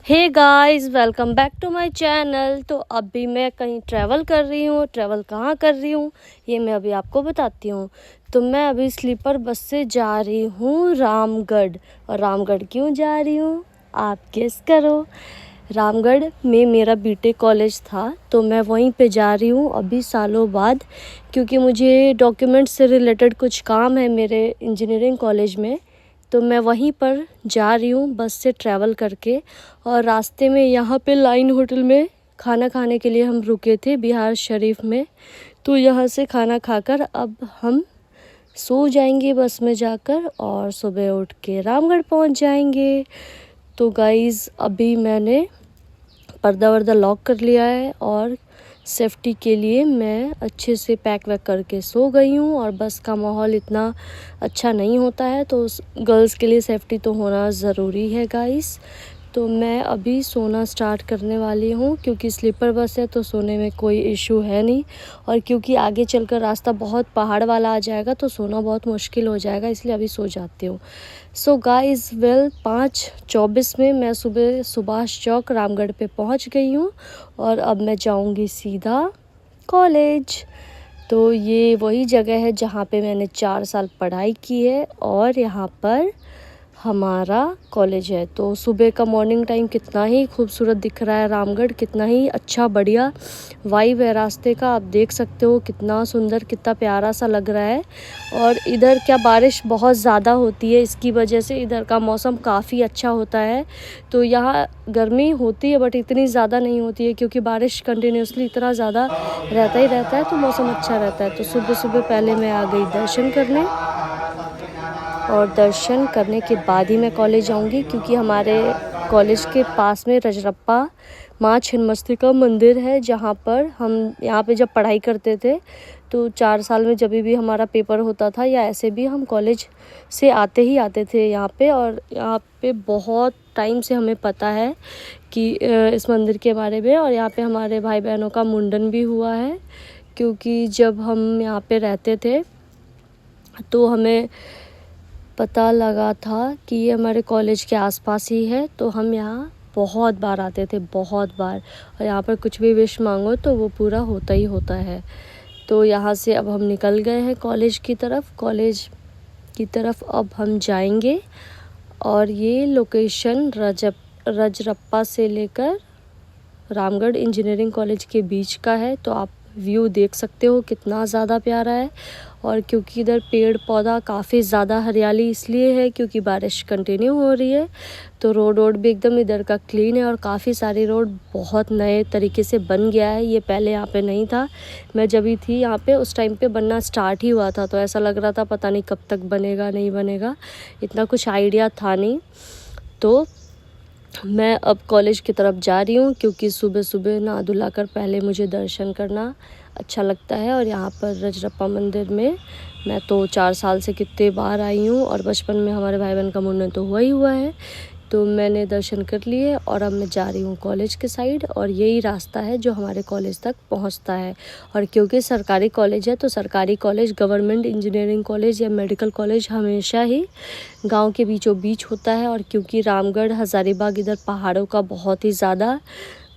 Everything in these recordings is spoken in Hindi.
Hey guys, welcome back to my channel. तो अभी मैं कहीं ट्रैवल कर रही हूँ। ट्रैवल कहाँ कर रही हूँ ये मैं अभी आपको बताती हूँ। तो मैं अभी स्लीपर बस से जा रही हूँ रामगढ़। और रामगढ़ क्यों जा रही हूँ आप गेस करो। रामगढ़ में मेरा बीटेक कॉलेज था, तो मैं वहीं पे जा रही हूँ अभी सालों बाद, क्योंकि मुझे डॉक्यूमेंट्स से रिलेटेड कुछ काम है मेरे इंजीनियरिंग कॉलेज में। तो मैं वहीं पर जा रही हूँ बस से ट्रैवल करके। और रास्ते में यहाँ पे लाइन होटल में खाना खाने के लिए हम रुके थे बिहार शरीफ में। तो यहाँ से खाना खाकर अब हम सो जाएंगे बस में जाकर, और सुबह उठ के रामगढ़ पहुँच जाएंगे। तो गाइज़, अभी मैंने पर्दा वर्दा लॉक कर लिया है और सेफ्टी के लिए मैं अच्छे से पैक वैक करके सो गई हूँ। और बस का माहौल इतना अच्छा नहीं होता है, तो गर्ल्स के लिए सेफ्टी तो होना ज़रूरी है गाइस। तो मैं अभी सोना स्टार्ट करने वाली हूँ, क्योंकि स्लीपर बस है तो सोने में कोई इशू है नहीं। और क्योंकि आगे चलकर रास्ता बहुत पहाड़ वाला आ जाएगा तो सोना बहुत मुश्किल हो जाएगा, इसलिए अभी सो जाती हूँ। सो गाइस, 5:24 में मैं सुबह सुभाष चौक रामगढ़ पे पहुँच गई हूँ। और अब मैं जाऊँगी सीधा कॉलेज। तो ये वही जगह है जहाँ पे मैंने 4 साल पढ़ाई की है, और यहाँ पर हमारा कॉलेज है। तो सुबह का मॉर्निंग टाइम कितना ही खूबसूरत दिख रहा है रामगढ़, कितना ही अच्छा बढ़िया वाइब है रास्ते का। आप देख सकते हो कितना सुंदर, कितना प्यारा सा लग रहा है। और इधर क्या बारिश बहुत ज़्यादा होती है, इसकी वजह से इधर का मौसम काफ़ी अच्छा होता है। तो यहाँ गर्मी होती है बट इतनी ज़्यादा नहीं होती है, क्योंकि बारिश कंटिन्यूसली इतना ज़्यादा रहता ही रहता है, तो मौसम अच्छा रहता है। तो सुबह सुबह पहले मैं आ गई दर्शन करने, और दर्शन करने के बाद ही मैं कॉलेज जाऊंगी, क्योंकि हमारे कॉलेज के पास में रजरप्पा माँ छिन्नमस्तिका मंदिर है, जहाँ पर हम यहाँ पे जब पढ़ाई करते थे तो 4 साल में जब भी हमारा पेपर होता था या ऐसे भी हम कॉलेज से आते ही आते थे यहाँ पे। और यहाँ पे बहुत टाइम से हमें पता है कि इस मंदिर के बारे में। और यहाँ पे हमारे भाई बहनों का मुंडन भी हुआ है, क्योंकि जब हम यहाँ पे रहते थे तो हमें पता लगा था कि ये हमारे कॉलेज के आसपास ही है। तो हम यहाँ बहुत बार आते थे, बहुत बार। और यहाँ पर कुछ भी विश मांगो तो वो पूरा होता ही होता है। तो यहाँ से अब हम निकल गए हैं कॉलेज की तरफ अब हम जाएंगे। और ये लोकेशन रजरप्पा से लेकर रामगढ़ इंजीनियरिंग कॉलेज के बीच का है। तो आप व्यू देख सकते हो कितना ज़्यादा प्यारा है। और क्योंकि इधर पेड़ पौधा काफ़ी ज़्यादा हरियाली इसलिए है क्योंकि बारिश कंटिन्यू हो रही है, तो रोड भी एकदम इधर का क्लीन है। और काफ़ी सारी रोड बहुत नए तरीके से बन गया है, ये पहले यहाँ पे नहीं था। मैं जब भी थी यहाँ पे उस टाइम पे बनना स्टार्ट ही हुआ था, तो ऐसा लग रहा था पता नहीं कब तक बनेगा नहीं बनेगा, इतना कुछ आइडिया था नहीं। तो मैं अब कॉलेज की तरफ जा रही हूँ, क्योंकि सुबह सुबह नहा धुला कर पहले मुझे दर्शन करना अच्छा लगता है। और यहाँ पर रजरप्पा मंदिर में मैं तो 4 साल से कितने बार आई हूँ, और बचपन में हमारे भाई बहन का मुंडन तो हुआ ही हुआ है। तो मैंने दर्शन कर लिए और अब मैं जा रही हूँ कॉलेज के साइड। और यही रास्ता है जो हमारे कॉलेज तक पहुँचता है। और क्योंकि सरकारी कॉलेज है, तो सरकारी कॉलेज, गवर्नमेंट इंजीनियरिंग कॉलेज या मेडिकल कॉलेज हमेशा ही गांव के बीचों बीच होता है। और क्योंकि रामगढ़ हज़ारीबाग इधर पहाड़ों का बहुत ही ज़्यादा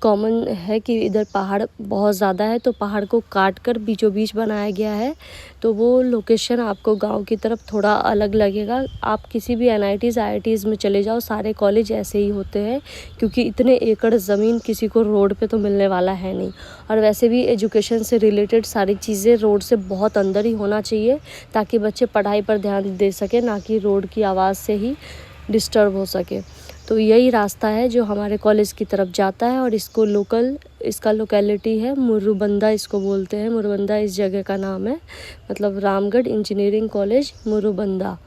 कॉमन है कि इधर पहाड़ बहुत ज़्यादा है, तो पहाड़ को काट कर बीचों बीच बनाया गया है। तो वो लोकेशन आपको गांव की तरफ थोड़ा अलग लगेगा। आप किसी भी NITs IITs में चले जाओ, सारे कॉलेज ऐसे ही होते हैं, क्योंकि इतने एकड़ ज़मीन किसी को रोड पे तो मिलने वाला है नहीं। और वैसे भी एजुकेशन से रिलेटेड सारी चीज़ें रोड से बहुत अंदर ही होना चाहिए, ताकि बच्चे पढ़ाई पर ध्यान दे सकें, ना कि रोड की आवाज़ से ही डिस्टर्ब हो सके। तो यही रास्ता है जो हमारे कॉलेज की तरफ जाता है। और इसका लोकेलिटी है मुरुबंदा, इसको बोलते हैं मुरुबंदा, इस जगह का नाम है, मतलब रामगढ़ इंजीनियरिंग कॉलेज मुरुबंदा।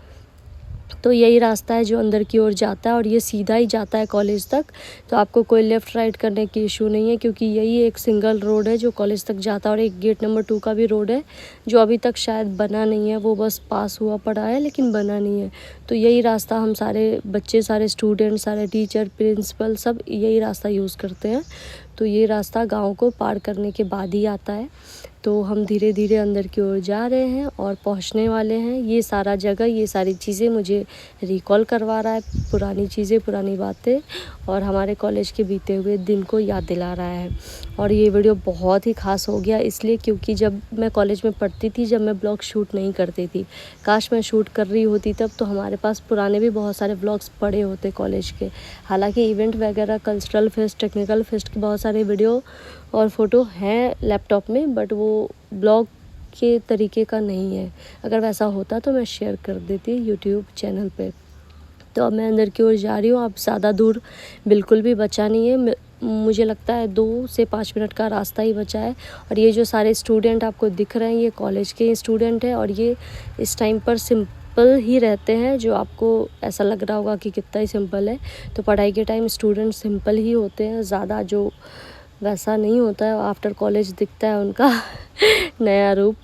तो यही रास्ता है जो अंदर की ओर जाता है, और ये सीधा ही जाता है कॉलेज तक। तो आपको कोई लेफ़्ट राइट करने की इशू नहीं है, क्योंकि यही एक सिंगल रोड है जो कॉलेज तक जाता है। और एक गेट नंबर 2 का भी रोड है जो अभी तक शायद बना नहीं है, वो बस पास हुआ पड़ा है लेकिन बना नहीं है। तो यही रास्ता हम सारे बच्चे, सारे स्टूडेंट, सारे टीचर, प्रिंसिपल सब यही रास्ता यूज़ करते हैं। तो ये रास्ता गाँव को पार करने के बाद ही आता है। तो हम धीरे धीरे अंदर की ओर जा रहे हैं और पहुंचने वाले हैं। ये सारा जगह, ये सारी चीज़ें मुझे रिकॉल करवा रहा है, पुरानी चीज़ें, पुरानी बातें और हमारे कॉलेज के बीते हुए दिन को याद दिला रहा है। और ये वीडियो बहुत ही ख़ास हो गया इसलिए क्योंकि जब मैं कॉलेज में पढ़ती थी, जब मैं ब्लॉग शूट नहीं करती थी, काश मैं शूट कर रही होती तब तो हमारे पास पुराने भी बहुत सारे ब्लॉग्स पड़े होते कॉलेज के। हालांकि इवेंट वगैरह, कल्चरल फेस्ट, टेक्निकल फेस्ट के बहुत सारे वीडियो और फ़ोटो हैं लैपटॉप में, बट वो ब्लॉग के तरीके का नहीं है। अगर वैसा होता तो मैं शेयर कर देती यूट्यूब चैनल पे। तो अब मैं अंदर की ओर जा रही हूँ। अब ज़्यादा दूर बिल्कुल भी बचा नहीं है, मुझे लगता है 2 से 5 मिनट का रास्ता ही बचा है। और ये जो सारे स्टूडेंट आपको दिख रहे हैं, ये कॉलेज के स्टूडेंट हैं और ये इस टाइम पर सिंपल ही रहते हैं, जो आपको ऐसा लग रहा होगा कि कितना ही सिंपल है। तो पढ़ाई के टाइम स्टूडेंट सिंपल ही होते हैं, ज़्यादा जो वैसा नहीं होता है। आफ्टर कॉलेज दिखता है उनका नया रूप।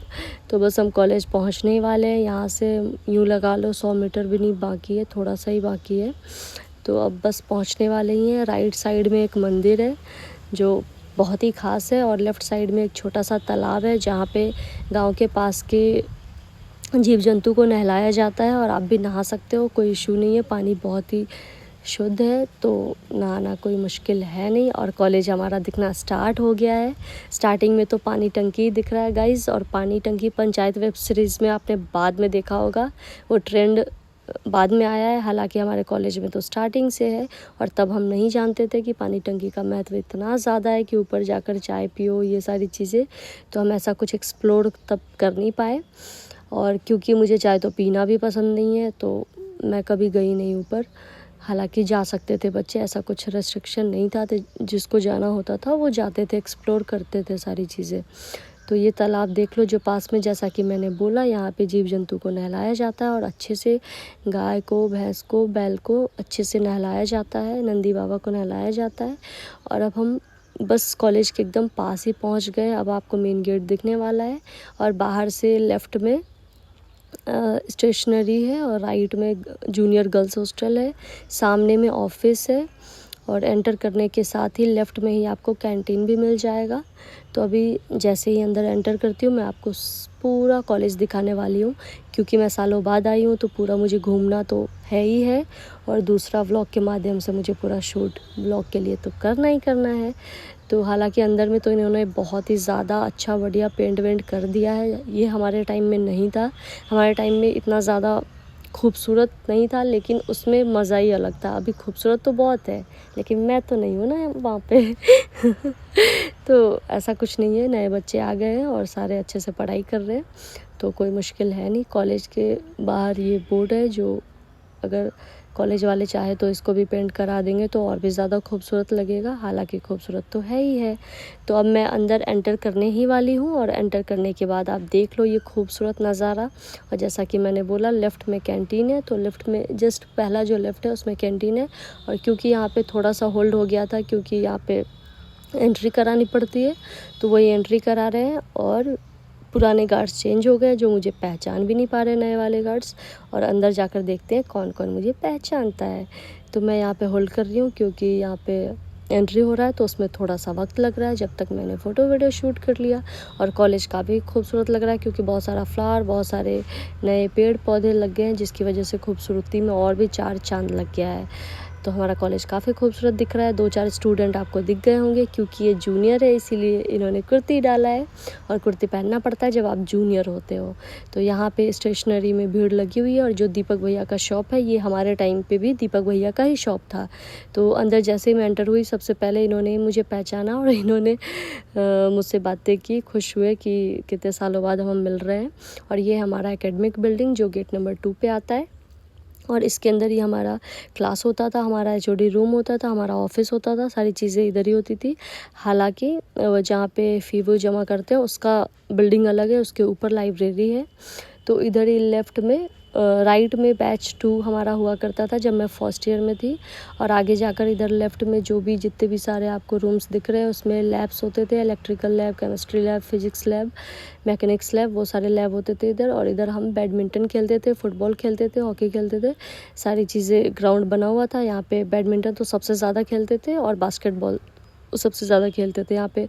तो बस हम कॉलेज पहुंचने ही वाले हैं। यहाँ से यूँ लगा लो 100 मीटर भी नहीं बाकी है, थोड़ा सा ही बाकी है। तो अब बस पहुंचने वाले ही हैं। राइट साइड में एक मंदिर है जो बहुत ही ख़ास है और लेफ़्ट साइड में एक छोटा सा तालाब है जहाँ पे गांव के पास के जीव जंतु को नहलाया जाता है और आप भी नहा सकते हो, कोई इशू नहीं है। पानी बहुत ही शुद्ध है तो नहाना कोई मुश्किल है नहीं। और कॉलेज हमारा दिखना स्टार्ट हो गया है। स्टार्टिंग में तो पानी टंकी दिख रहा है गाइस, और पानी टंकी पंचायत वेब सीरीज़ में आपने बाद में देखा होगा, वो ट्रेंड बाद में आया है। हालांकि हमारे कॉलेज में तो स्टार्टिंग से है और तब हम नहीं जानते थे कि पानी टंकी का महत्व इतना ज़्यादा है कि ऊपर जाकर चाय पियो, ये सारी चीज़ें। तो हम ऐसा कुछ एक्सप्लोर तब कर नहीं पाए। और क्योंकि मुझे चाय तो पीना भी पसंद नहीं है तो मैं कभी गई नहीं ऊपर। हालांकि जा सकते थे बच्चे, ऐसा कुछ रेस्ट्रिक्शन नहीं था, तो जिसको जाना होता था वो जाते थे, एक्सप्लोर करते थे सारी चीज़ें। तो ये तालाब देख लो जो पास में, जैसा कि मैंने बोला, यहाँ पे जीव जंतु को नहलाया जाता है और अच्छे से गाय को, भैंस को, बैल को अच्छे से नहलाया जाता है, नंदी बाबा को नहलाया जाता है। और अब हम बस कॉलेज के एकदम पास ही पहुँच गए। अब आपको मेन गेट दिखने वाला है और बाहर से लेफ़्ट में स्टेशनरी है और राइट में जूनियर गर्ल्स हॉस्टल है, सामने में ऑफिस है और एंटर करने के साथ ही लेफ़्ट में ही आपको कैंटीन भी मिल जाएगा। तो अभी जैसे ही अंदर एंटर करती हूँ मैं आपको पूरा कॉलेज दिखाने वाली हूँ, क्योंकि मैं सालों बाद आई हूँ तो पूरा मुझे घूमना तो है ही है और दूसरा व्लॉग के माध्यम से मुझे पूरा शूट व्लॉग के लिए तो करना ही करना है। तो हालांकि अंदर में तो इन्होंने बहुत ही ज़्यादा अच्छा बढ़िया पेंट वेंट कर दिया है, ये हमारे टाइम में नहीं था। हमारे टाइम में इतना ज़्यादा खूबसूरत नहीं था, लेकिन उसमें मज़ा ही अलग था। अभी खूबसूरत तो बहुत है लेकिन मैं तो नहीं हूँ ना वहाँ पे तो ऐसा कुछ नहीं है, नए बच्चे आ गए हैं और सारे अच्छे से पढ़ाई कर रहे हैं तो कोई मुश्किल है नहीं। कॉलेज के बाहर ये बोर्ड है जो अगर कॉलेज वाले चाहे तो इसको भी पेंट करा देंगे तो और भी ज़्यादा खूबसूरत लगेगा, हालांकि खूबसूरत तो है ही है। तो अब मैं अंदर एंटर करने ही वाली हूँ और एंटर करने के बाद आप देख लो ये खूबसूरत नज़ारा। और जैसा कि मैंने बोला लेफ़्ट में कैंटीन है, तो लेफ़्ट में जस्ट पहला जो लेफ़्ट है उसमें कैंटीन है। और क्योंकि यहाँ पे थोड़ा सा होल्ड हो गया था क्योंकि यहाँ पे एंट्री करानी पड़ती है तो वही एंट्री करा रहे हैं और पुराने गार्ड्स चेंज हो गए जो मुझे पहचान भी नहीं पा रहे नए वाले गार्ड्स। और अंदर जाकर देखते हैं कौन कौन मुझे पहचानता है। तो मैं यहाँ पे होल्ड कर रही हूँ क्योंकि यहाँ पे एंट्री हो रहा है तो उसमें थोड़ा सा वक्त लग रहा है, जब तक मैंने फ़ोटो वीडियो शूट कर लिया। और कॉलेज काफ़ी खूबसूरत लग रहा है क्योंकि बहुत सारा फ्लावर, बहुत सारे नए पेड़ पौधे लग गए हैं जिसकी वजह से खूबसूरती में और भी 4 चांद लग गया है। तो हमारा कॉलेज काफ़ी खूबसूरत दिख रहा है। 2-4 स्टूडेंट आपको दिख गए होंगे क्योंकि ये जूनियर है इसीलिए इन्होंने कुर्ती डाला है और कुर्ती पहनना पड़ता है जब आप जूनियर होते हो। तो यहाँ पे स्टेशनरी में भीड़ लगी हुई है और जो दीपक भैया का शॉप है ये हमारे टाइम पे भी दीपक भैया का ही शॉप था। तो अंदर जैसे ही मैं एंटर हुई सबसे पहले इन्होंने मुझे पहचाना और इन्होंने मुझसे बातें की, खुश हुए कि कितने सालों बाद हम मिल रहे हैं। और ये हमारा एकेडमिक बिल्डिंग जो गेट नंबर 2 पे आता है और इसके अंदर ही हमारा क्लास होता था, हमारा एचओडी रूम होता था, हमारा ऑफिस होता था, सारी चीज़ें इधर ही होती थी। हालांकि जहाँ पे फ़ी वो जमा करते हैं उसका बिल्डिंग अलग है, उसके ऊपर लाइब्रेरी है। तो इधर ही लेफ़्ट में राइट में बैच 2 हमारा हुआ करता था जब मैं फर्स्ट ईयर में थी। और आगे जाकर इधर लेफ़्ट में जो भी जितने भी सारे आपको रूम्स दिख रहे हैं उसमें लैब्स होते थे, electrical lab, chemistry lab, physics lab, mechanics lab, वो सारे लैब होते थे इधर। और इधर हम बैडमिंटन खेलते थे, फुटबॉल खेलते थे, हॉकी खेलते थे, सारी चीज़ें ग्राउंड बना हुआ था। यहाँ पे बैडमिंटन तो सबसे ज़्यादा खेलते थे और बास्केटबॉल सबसे ज़्यादा खेलते थे। यहाँ पे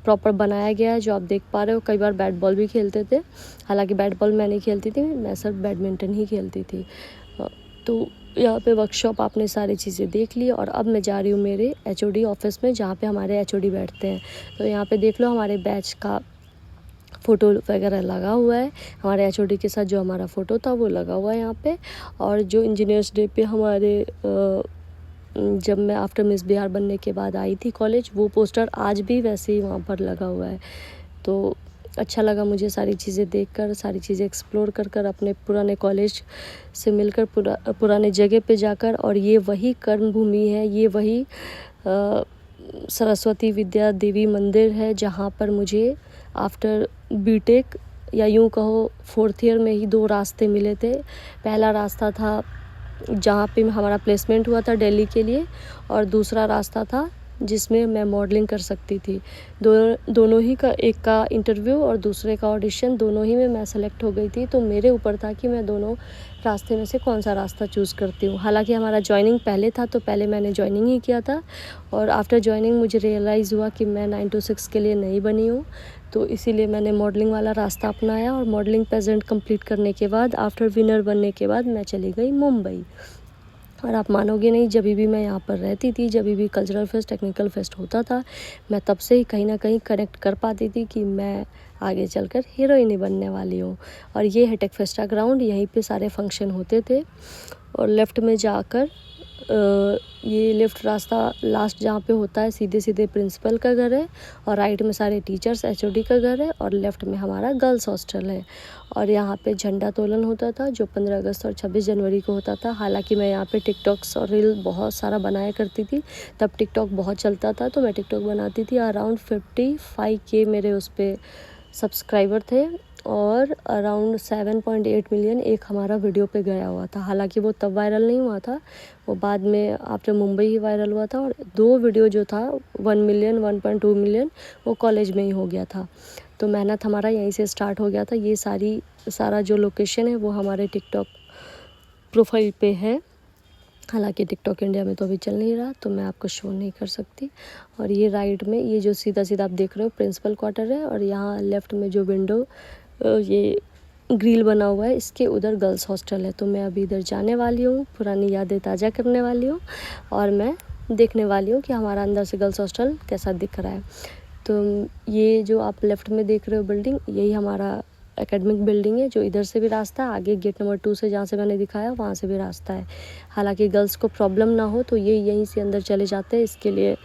प्रॉपर बनाया गया है जो आप देख पा रहे हो। कई बार बैट बॉल भी खेलते थे, हालांकि बैट बॉल मैं नहीं खेलती थी, मैं सिर्फ बैडमिंटन ही खेलती थी। तो यहाँ पे वर्कशॉप आपने सारी चीज़ें देख ली और अब मैं जा रही हूँ मेरे HOD ऑफिस में, जहाँ पे हमारे HOD बैठते हैं। तो यहाँ पे देख लो हमारे बैच का फ़ोटो वगैरह लगा हुआ है। हमारे HOD के साथ जो हमारा फ़ोटो था वो लगा हुआ है यहाँ पे। और जो इंजीनियर्स डे पे हमारे जब मैं आफ्टर मिस बिहार बनने के बाद आई थी कॉलेज, वो पोस्टर आज भी वैसे ही वहाँ पर लगा हुआ है। तो अच्छा लगा मुझे सारी चीज़ें देखकर, सारी चीज़ें एक्सप्लोर कर कर, अपने पुराने कॉलेज से मिलकर, पुराने जगह पे जाकर। और ये वही कर्म भूमि है, ये वही सरस्वती विद्या देवी मंदिर है जहाँ पर मुझे आफ्टर बीटेक या यूँ कहो 4th ईयर में ही 2 रास्ते मिले थे। पहला रास्ता था जहाँ पे हमारा प्लेसमेंट हुआ था दिल्ली के लिए, और दूसरा रास्ता था जिसमें मैं मॉडलिंग कर सकती थी। दोनों ही का, एक का इंटरव्यू और दूसरे का ऑडिशन, दोनों ही में मैं सेलेक्ट हो गई थी। तो मेरे ऊपर था कि मैं दोनों रास्ते में से कौन सा रास्ता चूज़ करती हूँ। हालांकि हमारा जॉइनिंग पहले था तो पहले मैंने जॉइनिंग ही किया था, और आफ्टर जॉइनिंग मुझे रियलाइज़ हुआ कि मैं 9 to 6 के लिए नहीं बनी हूँ। तो इसीलिए मैंने मॉडलिंग वाला रास्ता अपनाया, और मॉडलिंग पेजेंट कंप्लीट करने के बाद, आफ्टर विनर बनने के बाद, मैं चली गई मुंबई। और आप मानोगे नहीं, जब भी मैं यहाँ पर रहती थी, जब भी कल्चरल फेस्ट, टेक्निकल फेस्ट होता था, मैं तब से ही कहीं ना कहीं कनेक्ट कर पाती थी कि मैं आगे चलकर हीरोइन ही बनने वाली हूँ। और ये है टेकफेस्टा ग्राउंड, यहीं पे सारे फंक्शन होते थे। और लेफ़्ट में जाकर ये लेफ़्ट रास्ता लास्ट जहाँ पे होता है, सीधे सीधे प्रिंसिपल का घर है, और राइट में सारे टीचर्स HOD का घर है, और लेफ़्ट में हमारा गर्ल्स हॉस्टल है। और यहाँ पे झंडा तोलन होता था जो 15 अगस्त और 26 जनवरी को होता था। हालांकि मैं यहाँ पे टिकटॉक्स और रील बहुत सारा बनाया करती थी, तब टिकटॉक बहुत चलता था, तो मैं टिकटॉक बनाती थी। अराउंड 55K मेरे उस पर सब्सक्राइबर थे, और अराउंड 7.8 मिलियन एक हमारा वीडियो पे गया हुआ था। हालांकि वो तब वायरल नहीं हुआ था, वो बाद में आफ्टर मुंबई ही वायरल हुआ था। और 2 वीडियो जो था 1 मिलियन 1.2 मिलियन वो कॉलेज में ही हो गया था। तो मेहनत हमारा यहीं से स्टार्ट हो गया था। ये सारा जो लोकेशन है वो हमारे टिकटॉक प्रोफाइल पे है। हालांकि टिकटॉक इंडिया में तो अभी चल नहीं रहा, तो मैं आपको शो नहीं कर सकती। और ये राइट में ये जो सीधा सीधा आप देख रहे हो प्रिंसिपल क्वार्टर है, और यहाँ लेफ़्ट में जो विंडो ये ग्रिल बना हुआ है, इसके उधर गर्ल्स हॉस्टल है। तो मैं अभी इधर जाने वाली हूँ, पुरानी यादें ताज़ा करने वाली हूँ, और मैं देखने वाली हूँ कि हमारा अंदर से गर्ल्स हॉस्टल कैसा दिख रहा है। तो ये जो आप लेफ़्ट में देख रहे हो बिल्डिंग, यही हमारा एकेडमिक बिल्डिंग है। जो इधर से भी रास्ता है, आगे गेट नंबर 2 से जहाँ से मैंने दिखाया वहाँ से भी रास्ता है। हालांकि गर्ल्स को प्रॉब्लम ना हो तो ये यहीं से अंदर चले जाते हैं, इसके लिए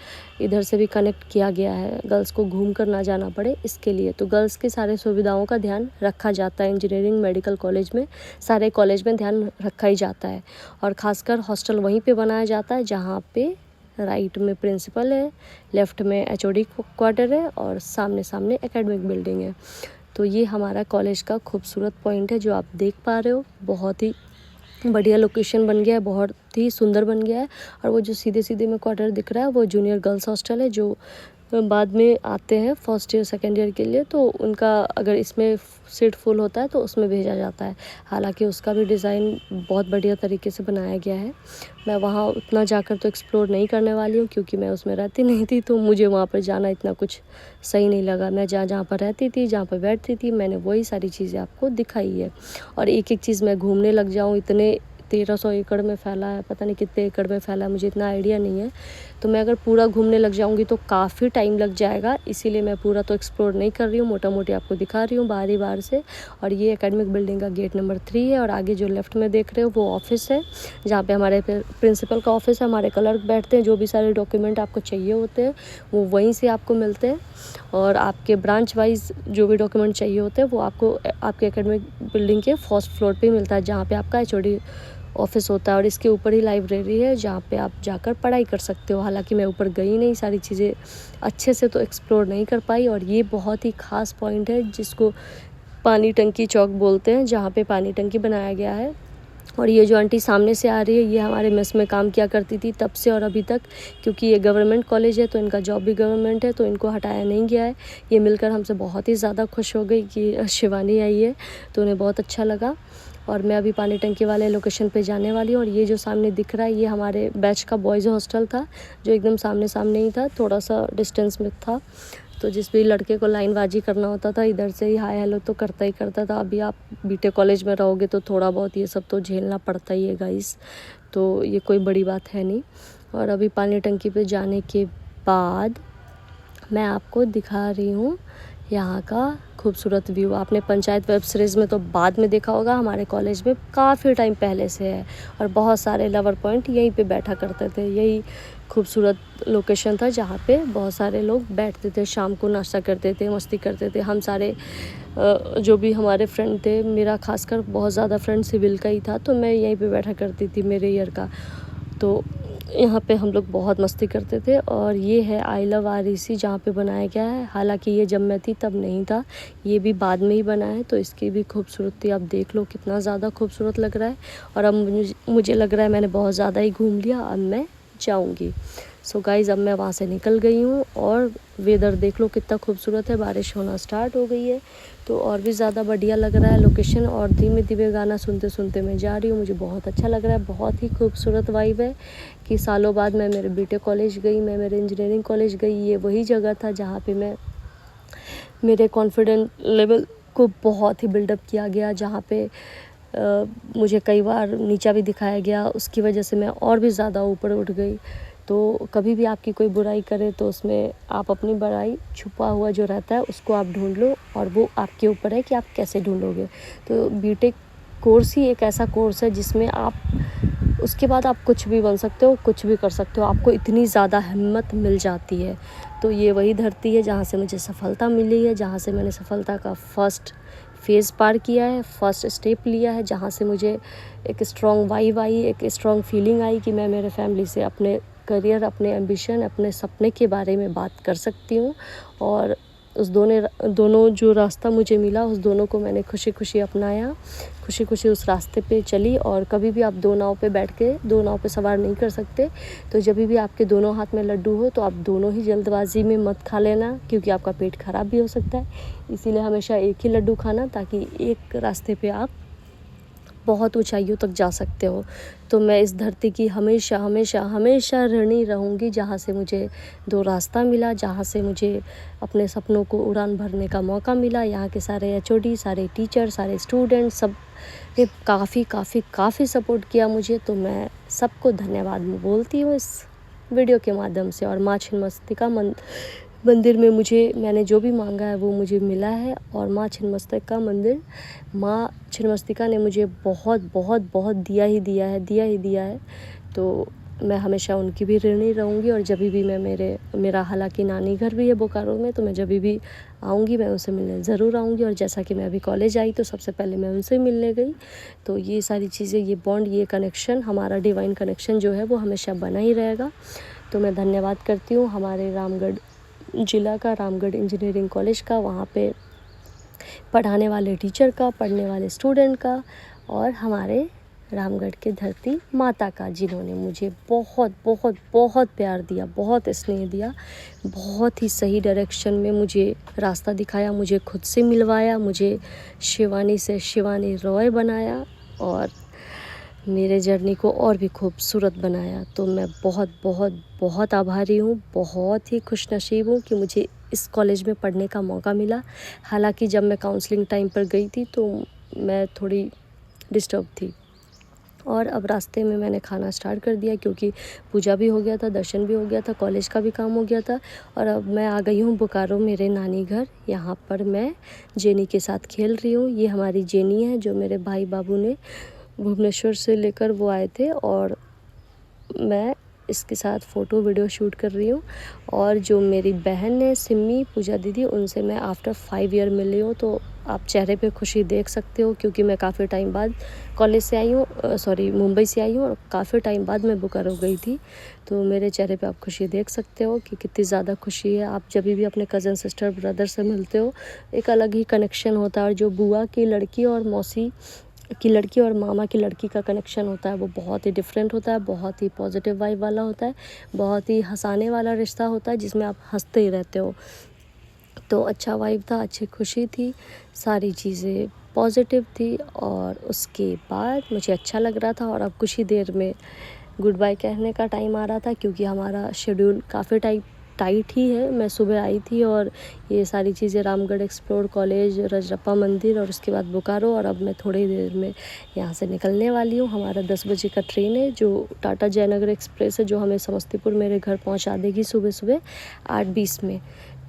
इधर से भी कनेक्ट किया गया है, गर्ल्स को घूम कर ना जाना पड़े इसके लिए। तो गर्ल्स की सारे सुविधाओं का ध्यान रखा जाता है। इंजीनियरिंग, मेडिकल कॉलेज में, सारे कॉलेज में ध्यान रखा ही जाता है। और ख़ासकर हॉस्टल वहीं पर बनाया जाता है जहाँ पे राइट में प्रिंसिपल है, लेफ़्ट में HOD क्वार्टर है, और सामने सामने एकेडमिक बिल्डिंग है। तो ये हमारा कॉलेज का खूबसूरत पॉइंट है जो आप देख पा रहे हो। बहुत ही बढ़िया लोकेशन बन गया है, बहुत ही सुंदर बन गया है। और वो जो सीधे सीधे में क्वार्टर दिख रहा है वो जूनियर गर्ल्स हॉस्टल है, जो बाद में आते हैं फर्स्ट ईयर सेकेंड ईयर के लिए, तो उनका अगर इसमें सीट फुल होता है तो उसमें भेजा जाता है। हालांकि उसका भी डिज़ाइन बहुत बढ़िया तरीके से बनाया गया है। मैं वहाँ उतना जाकर तो एक्सप्लोर नहीं करने वाली हूँ, क्योंकि मैं उसमें रहती नहीं थी, तो मुझे वहाँ पर जाना इतना कुछ सही नहीं लगा। मैं जहाँ पर रहती थी, जहाँ पर बैठती थी, मैंने वही सारी चीज़ें आपको दिखाई है। और एक एक चीज़ मैं घूमने लग जाऊँ, इतने 1300 एकड़ में फैला है, पता नहीं कितने एकड़ में फैला है, मुझे इतना आइडिया नहीं है। तो मैं अगर पूरा घूमने लग जाऊंगी तो काफ़ी टाइम लग जाएगा, इसीलिए मैं पूरा तो एक्सप्लोर नहीं कर रही हूँ, मोटा मोटी आपको दिखा रही हूँ बाहर से। और ये एकेडमिक बिल्डिंग का गेट नंबर 3 है, और आगे जो लेफ़्ट में देख रहे हो वो ऑफिस है, जहाँ पे हमारे प्रिंसिपल का ऑफिस है। हमारे क्लर्क बैठते हैं, जो भी सारे डॉक्यूमेंट आपको चाहिए होते हैं वो वहीं से आपको मिलते हैं। और आपके ब्रांच वाइज जो भी डॉक्यूमेंट चाहिए होते हैं वो आपको आपके एकेडमिक बिल्डिंग के फर्स्ट फ्लोर पे मिलता है, जहाँ पे आपका HOD ऑफिस होता है। और इसके ऊपर ही लाइब्रेरी है, जहाँ पे आप जाकर पढ़ाई कर सकते हो। हालांकि मैं ऊपर गई नहीं, सारी चीज़ें अच्छे से तो एक्सप्लोर नहीं कर पाई। और ये बहुत ही ख़ास पॉइंट है जिसको पानी टंकी चौक बोलते हैं, जहाँ पे पानी टंकी बनाया गया है। और ये जो आंटी सामने से आ रही है, ये हमारे मेस में काम किया करती थी तब से और अभी तक, क्योंकि ये गवर्नमेंट कॉलेज है तो इनका जॉब भी गवर्नमेंट है, तो इनको हटाया नहीं गया है। ये मिलकर हमसे बहुत ही ज़्यादा खुश हो गई कि शिवानी आई है, तो उन्हें बहुत अच्छा लगा। और मैं अभी पानी टंकी वाले लोकेशन पे जाने वाली हूँ। और ये जो सामने दिख रहा है ये हमारे बैच का बॉयज़ हॉस्टल था, जो एकदम सामने सामने ही था, थोड़ा सा डिस्टेंस में था। तो जिस भी लड़के को लाइनबाजी करना होता था इधर से ही हाय हेलो तो करता ही करता था। अभी आप बीटेक कॉलेज में रहोगे तो थोड़ा बहुत ये सब तो झेलना पड़ता ही है गाइस, तो ये कोई बड़ी बात है नहीं। और अभी पानी टंकी पे जाने के बाद मैं आपको दिखा रही हूँ यहाँ का खूबसूरत व्यू। आपने पंचायत वेब सीरीज़ में तो बाद में देखा होगा, हमारे कॉलेज में काफ़ी टाइम पहले से है और बहुत सारे लवर पॉइंट यहीं पे बैठा करते थे। यही खूबसूरत लोकेशन था जहाँ पे बहुत सारे लोग बैठते थे, शाम को नाश्ता करते थे, मस्ती करते थे। हम सारे जो भी हमारे फ्रेंड थे, मेरा खासकर बहुत ज़्यादा फ्रेंड सिविल का ही था, तो मैं यहीं पे बैठा करती थी मेरे ईयर का। तो यहाँ पे हम लोग बहुत मस्ती करते थे। और ये है आई लव REC जहाँ पे बनाया गया है। हालांकि ये जब मैं थी तब नहीं था, ये भी बाद में ही बना है, तो इसकी भी खूबसूरती आप देख लो कितना ज़्यादा खूबसूरत लग रहा है। और अब मुझे लग रहा है मैंने बहुत ज़्यादा ही घूम लिया, अब मैं जाऊँगी। सो गाइज़ अब मैं वहाँ से निकल गई हूँ और वेदर देख लो कितना खूबसूरत है, बारिश होना स्टार्ट हो गई है तो और भी ज़्यादा बढ़िया लग रहा है लोकेशन। और धीमे धीमे गाना सुनते सुनते मैं जा रही हूँ, मुझे बहुत अच्छा लग रहा है। बहुत ही खूबसूरत वाइब है कि सालों बाद मैं मेरे बीटेक कॉलेज गई, मैं मेरे इंजीनियरिंग कॉलेज गई। ये वही जगह था जहाँ पे मैं मेरे कॉन्फिडेंट लेवल को बहुत ही बिल्डअप किया गया, जहाँ पे मुझे कई बार नीचा भी दिखाया गया, उसकी वजह से मैं और भी ज़्यादा ऊपर उठ गई। तो कभी भी आपकी कोई बुराई करे तो उसमें आप अपनी बुराई छुपा हुआ जो रहता है उसको आप ढूंढ लो, और वो आपके ऊपर है कि आप कैसे ढूंढोगे। तो बीटेक कोर्स ही एक ऐसा कोर्स है जिसमें आप उसके बाद आप कुछ भी बन सकते हो, कुछ भी कर सकते हो, आपको इतनी ज़्यादा हिम्मत मिल जाती है। तो ये वही धरती है जहाँ से मुझे सफलता मिली है, जहाँ से मैंने सफलता का फर्स्ट फेज़ पार किया है, फर्स्ट स्टेप लिया है, जहाँ से मुझे एक स्ट्रॉन्ग वाइब आई, एक स्ट्रॉन्ग फीलिंग आई कि मैं मेरे फैमिली से अपने करियर, अपने एम्बिशन, अपने सपने के बारे में बात कर सकती हूँ। और उस दोनों जो रास्ता मुझे मिला उस दोनों को मैंने खुशी खुशी अपनाया, खुशी खुशी उस रास्ते पे चली। और कभी भी आप दो नाव पे बैठ के दो नाव पे सवार नहीं कर सकते, तो जब भी आपके दोनों हाथ में लड्डू हो तो आप दोनों ही जल्दबाजी में मत खा लेना, क्योंकि आपका पेट ख़राब भी हो सकता है। इसीलिए हमेशा एक ही लड्डू खाना, ताकि एक रास्ते पे आप बहुत ऊंचाइयों तक जा सकते हो। तो मैं इस धरती की हमेशा हमेशा हमेशा ऋणी रहूँगी, जहाँ से मुझे दो रास्ता मिला, जहाँ से मुझे अपने सपनों को उड़ान भरने का मौका मिला। यहाँ के सारे HOD, सारे टीचर, सारे स्टूडेंट, सब ने काफ़ी सपोर्ट किया मुझे। तो मैं सबको धन्यवाद बोलती हूँ इस वीडियो के माध्यम से। और माँ छिन्नमस्तिका मंदिर में मैंने जो भी मांगा है वो मुझे मिला है। और माँ छिन्नमस्तिका ने मुझे बहुत बहुत बहुत दिया ही दिया है। तो मैं हमेशा उनकी भी ऋणी रहूँगी। और जब भी मैं मेरा हालांकि नानी घर भी है बोकारो में, तो मैं जब भी आऊँगी मैं उनसे मिलने ज़रूर आऊँगी। और जैसा कि मैं अभी कॉलेज आई तो सबसे पहले मैं उनसे मिलने गई। तो ये सारी चीज़ें, ये बॉन्ड, ये कनेक्शन, हमारा डिवाइन कनेक्शन जो है वो हमेशा बना ही रहेगा। तो मैं धन्यवाद करती हूँ हमारे रामगढ़ ज़िला का, रामगढ़ इंजीनियरिंग कॉलेज का, वहाँ पे पढ़ाने वाले टीचर का, पढ़ने वाले स्टूडेंट का, और हमारे रामगढ़ के धरती माता का, जिन्होंने मुझे बहुत बहुत बहुत प्यार दिया, बहुत स्नेह दिया, बहुत ही सही डायरेक्शन में मुझे रास्ता दिखाया, मुझे खुद से मिलवाया, मुझे शिवानी से शिवानी रॉय बनाया और मेरे जर्नी को और भी खूबसूरत बनाया। तो मैं बहुत बहुत बहुत आभारी हूँ, बहुत ही खुशनसीब हूँ कि मुझे इस कॉलेज में पढ़ने का मौका मिला। हालांकि जब मैं काउंसलिंग टाइम पर गई थी तो मैं थोड़ी डिस्टर्ब थी। और अब रास्ते में मैंने खाना स्टार्ट कर दिया, क्योंकि पूजा भी हो गया था, दर्शन भी हो गया था, कॉलेज का भी काम हो गया था। और अब मैं आ गई हूँ बोकारो, मेरे नानी घर। यहाँ पर मैं जेनी के साथ खेल रही हूँ। ये हमारी जेनी है जो मेरे भाई बाबू ने भुवनेश्वर से लेकर वो आए थे, और मैं इसके साथ फ़ोटो वीडियो शूट कर रही हूँ। और जो मेरी बहन है सिम्मी, पूजा दीदी, उनसे मैं आफ्टर 5 ईयर मिली हूँ। तो आप चेहरे पे खुशी देख सकते हो, क्योंकि मैं काफ़ी टाइम बाद कॉलेज से आई हूँ, मुंबई से आई हूँ, और काफ़ी टाइम बाद मैं बोकारो गई थी। तो मेरे चेहरे पे आप खुशी देख सकते हो कि कितनी ज़्यादा खुशी है। आप जब भी अपने कज़न, सिस्टर, ब्रदर से मिलते हो, एक अलग ही कनेक्शन होता है। और जो बुआ की लड़की और मौसी की लड़की और मामा की लड़की का कनेक्शन होता है वो बहुत ही डिफरेंट होता है, बहुत ही पॉजिटिव वाइब वाला होता है, बहुत ही हंसाने वाला रिश्ता होता है, जिसमें आप हंसते ही रहते हो। तो अच्छा वाइब था, अच्छी खुशी थी, सारी चीज़ें पॉजिटिव थी। और उसके बाद मुझे अच्छा लग रहा था और अब कुछ ही देर में गुड बाय कहने का टाइम आ रहा था, क्योंकि हमारा शेड्यूल काफ़ी टाइट ही है। मैं सुबह आई थी और ये सारी चीज़ें रामगढ़ एक्सप्लोर कॉलेज, रजरप्पा मंदिर और उसके बाद बोकारो, और अब मैं थोड़ी देर में यहाँ से निकलने वाली हूँ। हमारा 10 बजे का ट्रेन है जो टाटा जयनगर एक्सप्रेस है, जो हमें समस्तीपुर मेरे घर पहुँचा देगी सुबह सुबह 8:20 में।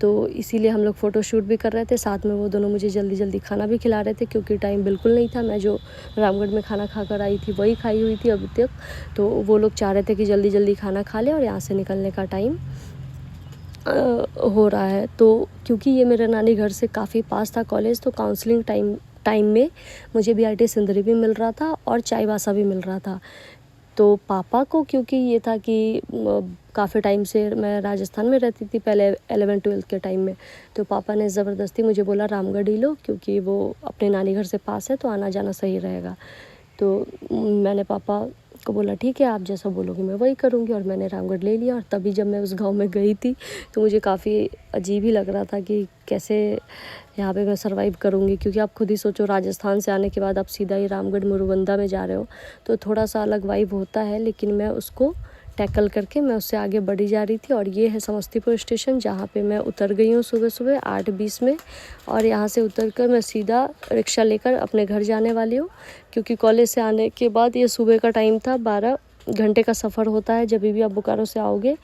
तो इसीलिए हम लोग फ़ोटोशूट भी कर रहे थे, साथ में वो दोनों मुझे जल्दी जल्दी खाना भी खिला रहे थे, क्योंकि टाइम बिल्कुल नहीं था। मैं जो रामगढ़ में खाना खा कर आई थी वही खाई हुई थी अभी तक। तो वो लोग चाह रहे थे कि जल्दी जल्दी खाना खा ले और यहाँ से निकलने का टाइम हो रहा है। तो क्योंकि ये मेरे नानी घर से काफ़ी पास था कॉलेज, तो काउंसलिंग टाइम में मुझे BRT सिंदरी भी मिल रहा था और चाईबासा भी मिल रहा था। तो पापा को, क्योंकि ये था कि काफ़ी टाइम से मैं राजस्थान में रहती थी पहले 11-12 के टाइम में, तो पापा ने ज़बरदस्ती मुझे बोला रामगढ़ ही लो, क्योंकि वो अपने नानी घर से पास है तो आना जाना सही रहेगा। तो मैंने पापा को बोला ठीक है, आप जैसा बोलोगे मैं वही करूँगी, और मैंने रामगढ़ ले लिया। और तभी जब मैं उस गांव में गई थी तो मुझे काफ़ी अजीब ही लग रहा था कि कैसे यहाँ पे मैं सर्वाइव करूँगी, क्योंकि आप खुद ही सोचो, राजस्थान से आने के बाद आप सीधा ही रामगढ़ मुरुबंदा में जा रहे हो, तो थोड़ा सा अलग वाइब होता है। लेकिन मैं उसको टैकल करके मैं उससे आगे बढ़ी जा रही थी। और ये है समस्तीपुर स्टेशन, जहाँ पे मैं उतर गई हूँ सुबह सुबह 8:20 में। और यहाँ से उतर कर मैं सीधा रिक्शा लेकर अपने घर जाने वाली हूँ, क्योंकि कॉलेज से आने के बाद ये सुबह का टाइम था, 12 घंटे का सफ़र होता है जब भी आप बोकारो से आओगे।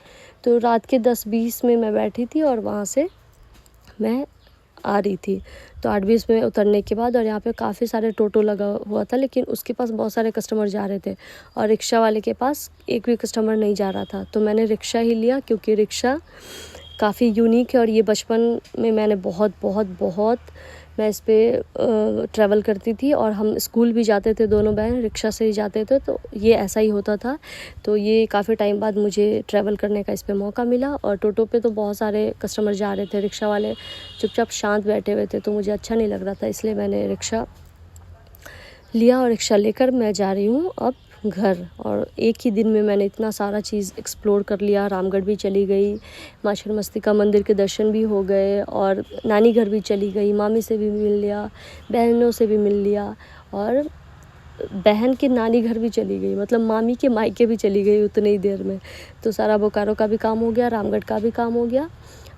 तो रात के 10:20 में मैं बैठी थी और वहाँ से मैं आ रही थी। तो 8:20 में उतरने के बाद, और यहाँ पे काफ़ी सारे टोटो लगा हुआ था, लेकिन उसके पास बहुत सारे कस्टमर जा रहे थे और रिक्शा वाले के पास एक भी कस्टमर नहीं जा रहा था। तो मैंने रिक्शा ही लिया, क्योंकि रिक्शा काफ़ी यूनिक है। और ये बचपन में मैंने बहुत मैं इस पे ट्रैवल करती थी, और हम स्कूल भी जाते थे, दोनों बहन रिक्शा से ही जाते थे, तो ये ऐसा ही होता था। तो ये काफ़ी टाइम बाद मुझे ट्रैवल करने का इस पे मौका मिला। और टोटो पे तो बहुत सारे कस्टमर जा रहे थे, रिक्शा वाले चुपचाप शांत बैठे हुए थे, तो मुझे अच्छा नहीं लग रहा था, इसलिए मैंने रिक्शा लिया। और रिक्शा लेकर मैं जा रही हूँ अब घर। और एक ही दिन में मैंने इतना सारा चीज़ एक्सप्लोर कर लिया। रामगढ़ भी चली गई, माँ छिन्नमस्तिका मंदिर के दर्शन भी हो गए, और नानी घर भी चली गई, मामी से भी मिल लिया, बहनों से भी मिल लिया, और बहन के नानी घर भी चली गई, मतलब मामी के मायके भी चली गई उतनी ही देर में। तो सारा बोकारो का भी काम हो गया, रामगढ़ का भी काम हो गया,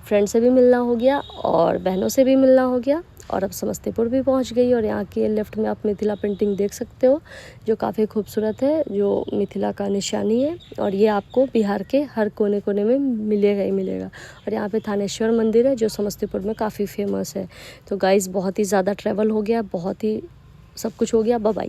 फ्रेंड से भी मिलना हो गया और बहनों से भी मिलना हो गया। और अब समस्तीपुर भी पहुंच गई। और यहाँ के लेफ्ट में आप मिथिला पेंटिंग देख सकते हो, जो काफ़ी खूबसूरत है, जो मिथिला का निशानी है। और ये आपको बिहार के हर कोने कोने में मिलेगा ही मिलेगा। और यहाँ पे थानेश्वर मंदिर है, जो समस्तीपुर में काफ़ी फेमस है। तो गाइज़, बहुत ही ज़्यादा ट्रैवल हो गया, बहुत ही सब कुछ हो गया। Bye bye.